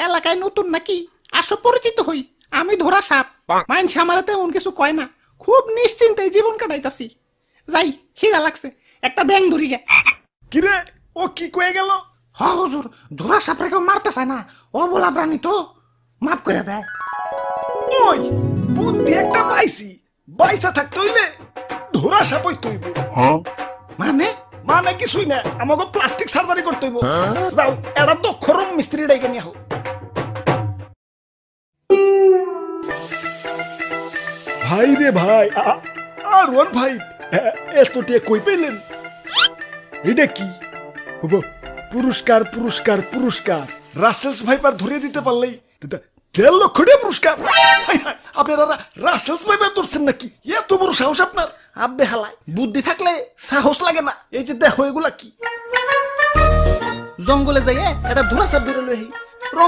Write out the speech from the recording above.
এলাকায় নতুন নাকি, আসো পরিচিত হই। আমি ধরা সাপ, মাইনছে আমারে তেমন কিছু কয় না, খুব নিশ্চিন্তে জীবন কাটাইতাছি। যাই, খিদা লাগছে, একটা ব্যাং ধরি গে। কিরে, ও কি কয়ে গেল? হ হুজুর, ধরা সাপরে কেউ মারতে চায় না, ও বলা প্রাণী তো, মাফ করে দেয়। ওই বুদ্ধি একটা পাইছি, বাইসা থাকতে হইলে ধরা সাপ হইতে হইব। মানে মানে কিছুই না, আমাকে প্লাস্টিক সার্জারি করতে হইব। যাও, এটা দক্ষ রুম মিস্ত্রি ডাইকে নিয়ে আহো। ভাই রে ভাই, আর ওয়ান ভাই, এত টিয়া কই পেলেন? এটা কি পুরস্কার পুরস্কার পুরস্কার, রাসেলস ভাইপার ধরিয়ে দিতে পারলেই 1.5 লক্ষ টাকা পুরস্কার। আপনারা রাসেলস ভাইপার ধরছেন নাকি? এত বড় সাহস আপনার? আব্বে হালায়, বুদ্ধি থাকলে সাহস লাগে না। এই যে দেখো এগুলা কি, জঙ্গলে যাইয়ে এটা ধরা সাপ ধরে লই, রং